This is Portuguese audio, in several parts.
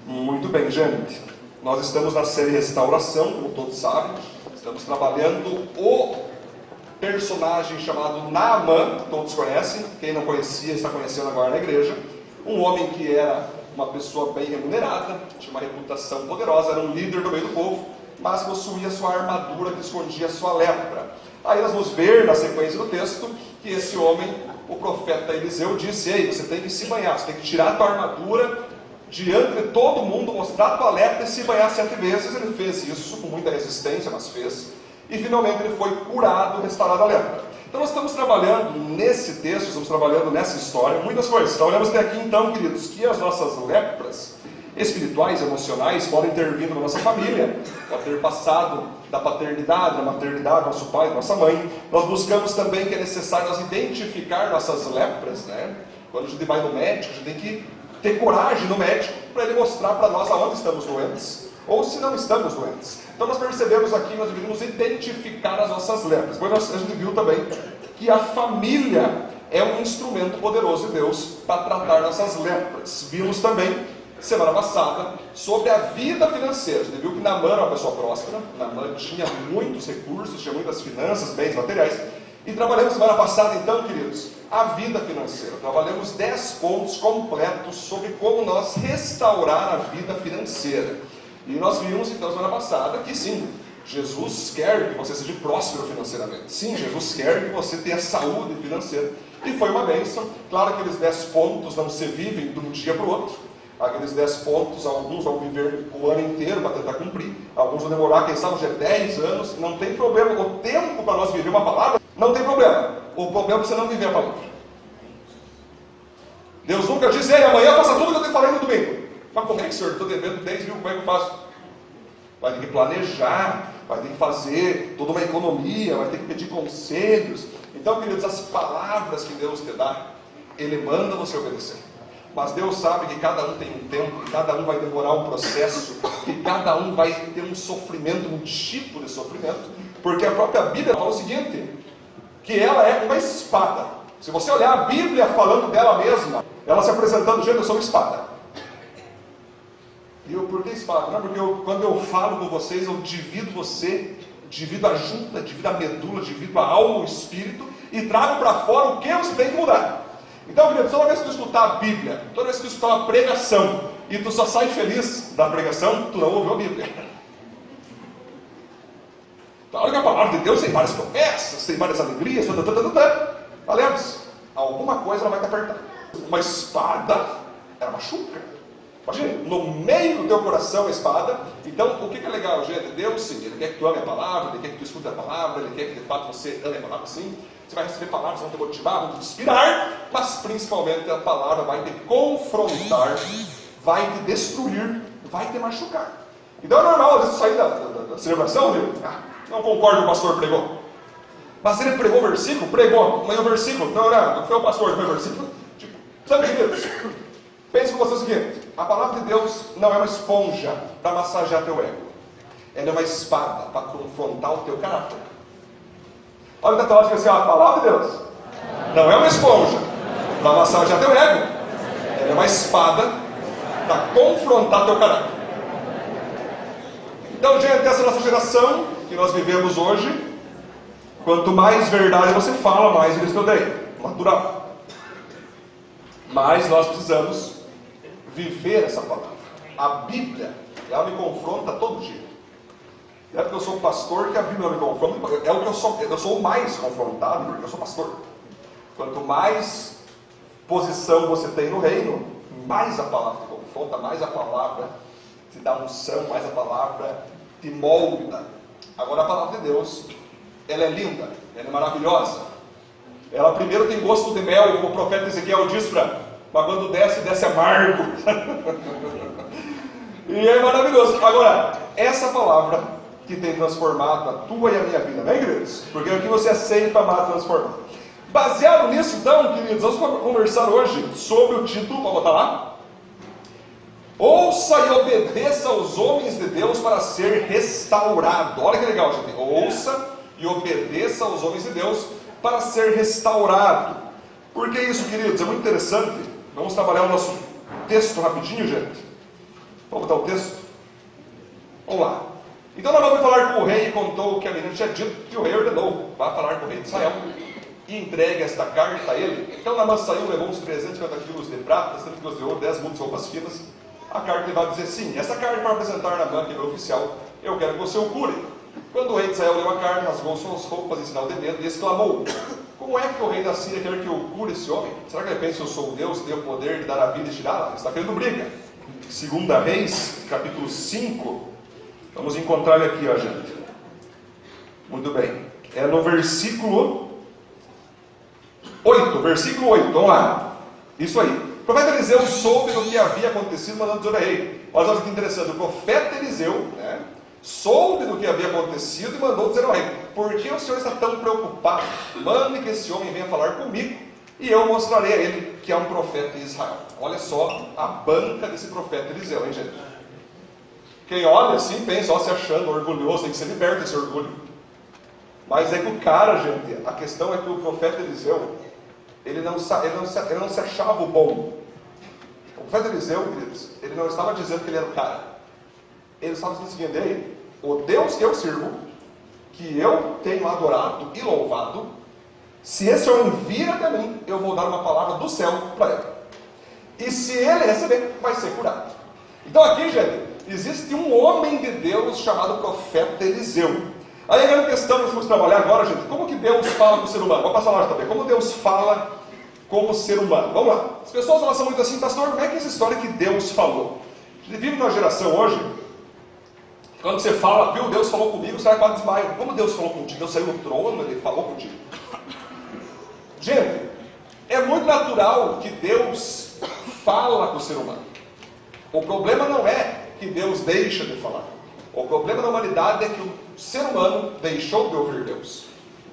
Muito bem, gente. Nós estamos na série Restauração, como todos sabem. Estamos trabalhando o personagem chamado Naamã, que todos conhecem. Quem não conhecia, está conhecendo agora na igreja. Um homem que era uma pessoa bem remunerada, tinha uma reputação poderosa, era um líder do meio do povo, mas possuía sua armadura que escondia sua lepra. Aí nós vamos ver na sequência do texto que esse homem, o profeta Eliseu, disse: ei, você tem que se banhar, você tem que tirar a tua armadura diante de todo mundo, mostrar a tua lepra e se banhar 7 vezes. Ele fez isso com muita resistência, mas fez. E finalmente ele foi curado, restaurado a lepra. Então nós estamos trabalhando nesse texto, estamos trabalhando nessa história, muitas coisas. Então olhamos até aqui então, queridos, que as nossas lepras espirituais, emocionais, podem ter vindo da nossa família, pode ter passado da paternidade, da maternidade, nosso pai, nossa mãe. Nós buscamos também que é necessário nós identificar nossas lepras, né? Quando a gente vai no médico, a gente tem que ter coragem no médico para ele mostrar para nós aonde estamos doentes, ou se não estamos doentes. Então nós percebemos aqui, nós deveríamos identificar as nossas lepras. Depois a gente viu também que a família é um instrumento poderoso de Deus para tratar nossas lepras. Vimos também semana passada sobre a vida financeira. A gente viu que Naamã era uma pessoa próspera, Naamã tinha muitos recursos, tinha muitas finanças, bens materiais. E trabalhamos semana passada então, queridos, a vida financeira. Trabalhamos 10 pontos completos sobre como nós restaurar a vida financeira. E nós vimos então semana passada que sim, Jesus quer que você seja próspero financeiramente. Sim, Jesus quer que você tenha saúde financeira. E foi uma bênção. Claro que aqueles 10 pontos não se vivem de um dia para o outro. Aqueles 10 pontos, alguns vão viver o ano inteiro para tentar cumprir. Alguns vão demorar, quem sabe, 10 anos. Não tem problema. O tempo para nós viver uma palavra, não tem problema. O problema é você não viver a palavra. Deus nunca disse: ei, amanhã faça tudo que eu te falei no domingo. Mas como é que, senhor? Estou devendo 10 mil, como é que eu faço? Vai ter que planejar, vai ter que fazer toda uma economia, vai ter que pedir conselhos. Então, queridos, as palavras que Deus te dá, Ele manda você obedecer. Mas Deus sabe que cada um tem um tempo, que cada um vai demorar um processo, que cada um vai ter um sofrimento, um tipo de sofrimento, porque a própria Bíblia fala o seguinte, que ela é uma espada. Se você olhar a Bíblia falando dela mesma, ela se apresentando: gente, eu sou uma espada. E eu, por que espada? Não, porque quando eu falo com vocês, eu divido você, divido a junta, divido a medula, divido a alma, o espírito, e trago para fora o que você tem que mudar. Então, querido, toda vez que tu escutar a Bíblia, toda vez que tu escutar uma pregação, e tu só sai feliz da pregação, tu não ouviu a Bíblia. Claro que a palavra de Deus tem várias promessas, tem várias alegrias, valemos, alguma coisa ela vai te apertar. Uma espada, ela machuca. Imagina, no meio do teu coração a espada. Então, o que é legal, gente? Deus, sim, Ele quer que tu ame a palavra, Ele quer que tu escute a palavra, Ele quer que de fato você ame a palavra, sim. Você vai receber palavras, vão te motivar, vão te inspirar, mas principalmente a palavra vai te confrontar, vai te destruir, vai te machucar. Então é normal, às vezes, sair da celebração, viu? Não concordo com o pastor pregou. Mas ele pregou o versículo? Pregou. Mas o versículo? Não foi o pastor, foi o versículo. Tipo, sabe, queridos? Pense com você o seguinte: a palavra de Deus não é uma esponja para massagear teu ego. Ela é uma espada para confrontar o teu caráter. Olha o tatuagem assim: a palavra de Deus não é uma esponja para massagear teu ego. Ela é uma espada para confrontar teu caráter. Então, diante dessa nossa geração que nós vivemos hoje, quanto mais verdade você fala, mais eles te odeiam. Natural. Mas nós precisamos viver essa palavra. A Bíblia, ela me confronta todo dia. É porque eu sou pastor que a Bíblia me confronta. É o que eu sou o mais confrontado, porque eu sou pastor. Quanto mais posição você tem no reino, mais a palavra te confronta, mais a palavra te dá unção, mais a palavra te molda. Agora a palavra de Deus, ela é linda, ela é maravilhosa. Ela primeiro tem gosto de mel, como o profeta Ezequiel diz mas quando desce amargo. E é maravilhoso. Agora, essa palavra que tem transformado a tua e a minha vida, né, queridos? Porque é o que você aceita, amar, transformar. Baseado nisso, então, queridos, vamos conversar hoje sobre o título, vamos botar lá? Ouça e obedeça aos homens de Deus para ser restaurado. Olha que legal, gente. Ouça e obedeça aos homens de Deus para ser restaurado. Por que isso, queridos? É muito interessante. Vamos trabalhar o nosso texto rapidinho, gente. Vamos botar o texto? Vamos lá. Então Naamã foi falar com o rei e contou o que a menina tinha dito, que o rei ordenou: vá falar com o rei de Israel e entregue esta carta a ele. Então Naamã saiu, levou uns 350 quilos de prata, 100 quilos de ouro, 10 mudas de roupas finas. A carta vai dizer: sim, essa carta é para apresentar a Naamã, que é meu oficial, eu quero que você o cure. Quando o rei de Israel leu a carta, rasgou suas roupas em sinal de medo e exclamou: como é que o rei da Síria quer que eu cure esse homem? Será que ele pensa que eu sou o Deus que tem o poder de dar a vida e tirá-la? Ele está querendo briga. 2 Reis, capítulo 5. Vamos encontrar ele aqui, ó, gente. Muito bem. É no versículo 8. Versículo 8. Vamos lá. Isso aí. O profeta Eliseu soube do que havia acontecido, mandando dizer ao rei. Olha só que interessante. O profeta Eliseu, né, soube do que havia acontecido e mandou dizer ao rei: por que o senhor está tão preocupado? Mande que esse homem venha falar comigo e eu mostrarei a ele que é um profeta em Israel. Olha só a banca desse profeta Eliseu, hein, gente? Quem olha assim pensa, ó, se achando orgulhoso, tem que ser liberto desse orgulho. Mas é que o cara, gente, a questão é que o profeta Eliseu, ele não se achava o bom. O profeta Eliseu, queridos, ele não estava dizendo que ele era o cara. Ele estava dizendo o seguinte: ei, o Deus que eu sirvo, que eu tenho adorado e louvado, se esse homem vir até mim, eu vou dar uma palavra do céu para ele. E se ele receber, vai ser curado. Então aqui, gente, existe um homem de Deus chamado profeta Eliseu. Aí a grande questão que nós vamos trabalhar agora, gente: como que Deus fala com o ser humano? Vamos passar lá também. Como Deus fala com o ser humano? Vamos lá. As pessoas elas são muito assim: pastor, como é que é essa história que Deus falou? A gente vive numa geração hoje, quando você fala, viu, Deus falou comigo, você vai quase desmaia. Como Deus falou contigo? Deus saiu no trono, ele falou contigo. Gente, é muito natural que Deus fala com o ser humano. O problema não é que Deus deixa de falar. O problema da humanidade é que o ser humano deixou de ouvir Deus.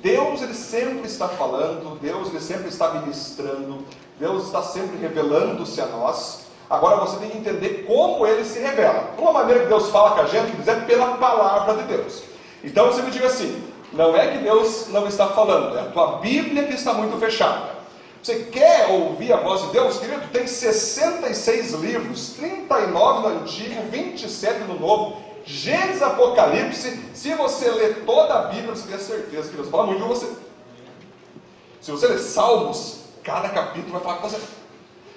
Deus, ele sempre está falando, Deus, ele sempre está ministrando, Deus está sempre revelando-se a nós. Agora você tem que entender como ele se revela. Uma maneira que Deus fala com a gente é pela palavra de Deus. Então você me diga assim: não é que Deus não está falando, é a tua Bíblia que está muito fechada. Você quer ouvir a voz de Deus, querido? Tem 66 livros, 39 no Antigo, 27 no Novo, Gênesis, Apocalipse. Se você ler toda a Bíblia, você tem certeza que Deus fala muito com você. Se você ler Salmos, cada capítulo vai falar com você.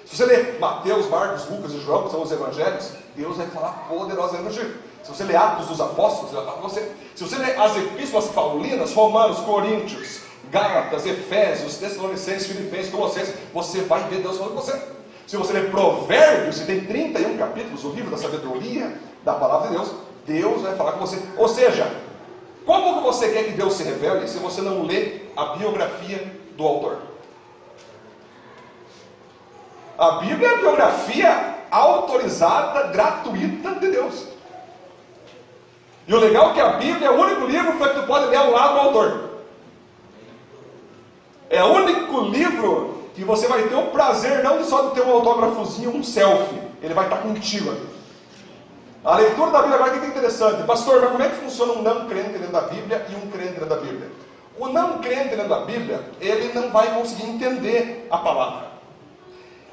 Se você ler Mateus, Marcos, Lucas e João, que são os evangelhos, Deus vai falar poderosamente. Se você ler Atos dos Apóstolos, Ele vai falar com você. Se você ler as epístolas paulinas, Romanos, Coríntios, Gálatas, Efésios, Tessalonicenses, Filipenses, Colossenses, você vai ver Deus falando com você. Se você ler Provérbios, você tem 31 capítulos, o livro da sabedoria da palavra de Deus, Deus vai falar com você. Ou seja, como que você quer que Deus se revele se você não lê a biografia do autor? A Bíblia é a biografia autorizada, gratuita de Deus. E o legal é que a Bíblia é o único livro que tu pode ler ao lado do autor. É o único livro que você vai ter o prazer não só de ter um autógrafozinho, um selfie. Ele vai estar contigo aqui. A leitura da Bíblia agora que é interessante. Pastor, mas como é que funciona um não crente dentro da Bíblia e um crente dentro da Bíblia? O não crente dentro da Bíblia, ele não vai conseguir entender a palavra.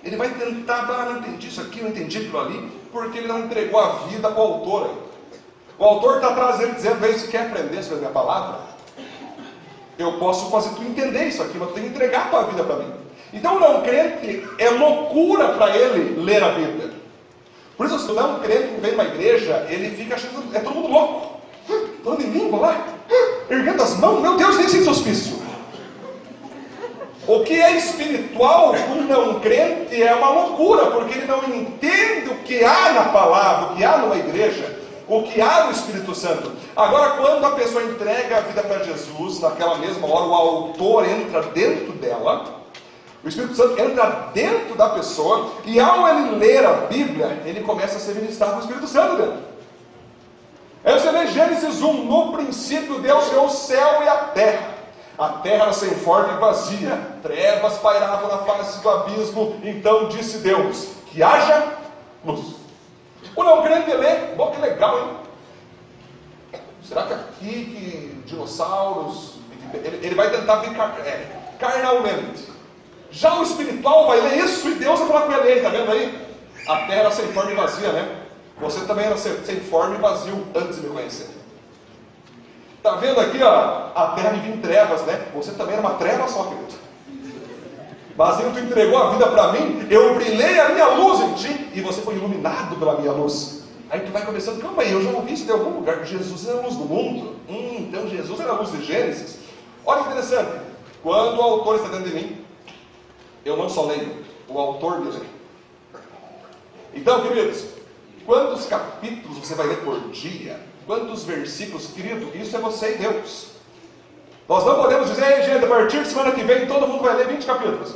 Ele vai tentar, não entendi isso aqui, não entendi aquilo ali, porque ele não entregou a vida para o autor aí. O autor está trazendo, dizendo: você quer aprender sobre a minha palavra? Eu posso fazer tu entender isso aqui, mas tu tem que entregar a tua vida para mim. Então o não crente é loucura para ele ler a Bíblia. Por isso, se o não crente vem numa igreja, ele fica achando que é todo mundo louco. Falando em língua lá, erguendo as mãos, meu Deus, nem sei hospício. O que é espiritual para um não crente é uma loucura, porque ele não entende o que há na palavra, o que há numa igreja, o que há no Espírito Santo. Agora, quando a pessoa entrega a vida para Jesus, naquela mesma hora o autor entra dentro dela, o Espírito Santo entra dentro da pessoa, e ao ele ler a Bíblia, ele começa a ser ministrado com o Espírito Santo dentro. Aí você lê Gênesis 1, no princípio Deus criou o céu e a terra. A terra era sem forma e vazia, trevas pairavam na face do abismo. Então disse Deus: que haja luz. O não crente lê, bom, que legal, hein? Será que aqui que dinossauros, ele vai tentar ver carnalmente. Já o espiritual vai ler isso e Deus vai falar com ele, está vendo aí? A terra era sem forma e vazia, né? Você também era sem forma e vazio antes de me conhecer. Está vendo aqui, ó, a terra vivia em trevas, né? Você também era uma treva só, querido. Mas ele tu entregou a vida para mim, eu brilhei a minha luz em ti, e você foi iluminado pela minha luz. Aí tu vai começando, calma aí, eu já ouvi isso de algum lugar, Jesus é a luz do mundo. Então Jesus era a luz de Gênesis. Olha que interessante, quando o autor está dentro de mim, eu não só leio, o autor me lê. Então, queridos, quantos capítulos você vai ler por dia? Quantos versículos? Querido, isso é você e Deus. Nós não podemos dizer, ei gente, a partir de semana que vem todo mundo vai ler 20 capítulos.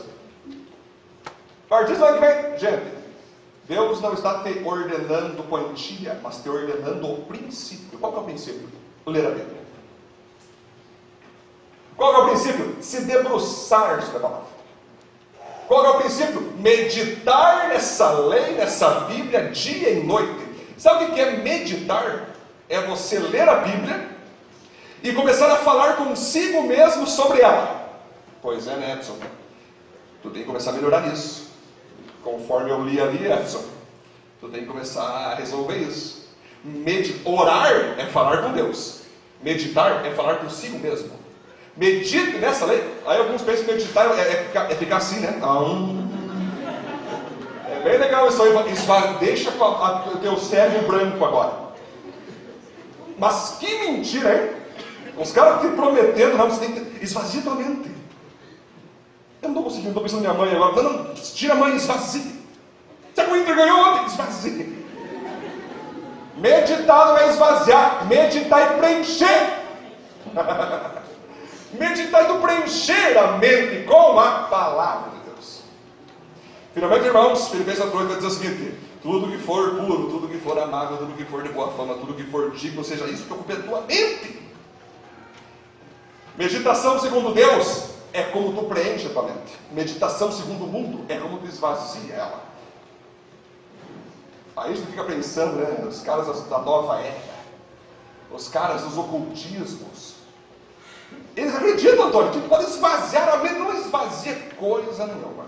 A partir de semana que vem, gente, Deus não está te ordenando quantia, mas te ordenando o princípio. Qual que é o princípio? Ler a Bíblia. Qual que é o princípio? Se debruçar sobre a palavra. Qual que é o princípio? Meditar nessa lei, nessa Bíblia, dia e noite. Sabe o que é meditar? É você ler a Bíblia e começar a falar consigo mesmo sobre ela. Pois é, né, Edson? Tu tem que começar a melhorar nisso. Conforme eu li ali, Edson, tu tem que começar a resolver isso. Orar é falar com Deus. Meditar é falar consigo mesmo. Medite nessa lei. Aí alguns pensam que meditar é ficar assim, né? É bem legal isso aí. Deixa o teu cérebro branco agora. Mas que mentira, hein? Os caras te prometendo, não, você tem que esvazia tua mente. Eu não estou conseguindo, estou pensando na minha mãe agora. Não, tira a mãe, esvazie. Sabe que o Inter ganhou ontem? Esvazie. Meditar não é esvaziar, meditar é preencher. Meditar é tu preencher a mente com a palavra de Deus. Finalmente, irmãos, Filipenses 4:8 vai dizer o seguinte: tudo que for puro, tudo que for amável, tudo que for de boa fama, tudo que for digno, seja isso que ocupe a tua mente. Meditação segundo Deus é como tu preenche a tua mente. Meditação segundo o mundo é como tu esvazia ela. Aí a gente fica pensando, né, os caras da nova era, os caras dos ocultismos. Eles acreditam, Antônio, que tu pode esvaziar a mente, não esvazia coisa nenhuma.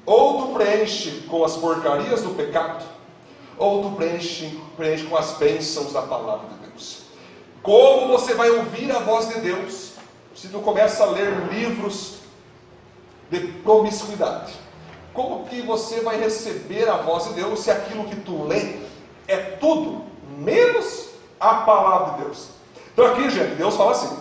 Ou tu preenche com as porcarias do pecado, ou tu preenche com as bênçãos da palavra de Deus. Como você vai ouvir a voz de Deus se tu começa a ler livros de promiscuidade? Como que você vai receber a voz de Deus se aquilo que tu lê é tudo menos a palavra de Deus? Então aqui, gente, Deus fala assim: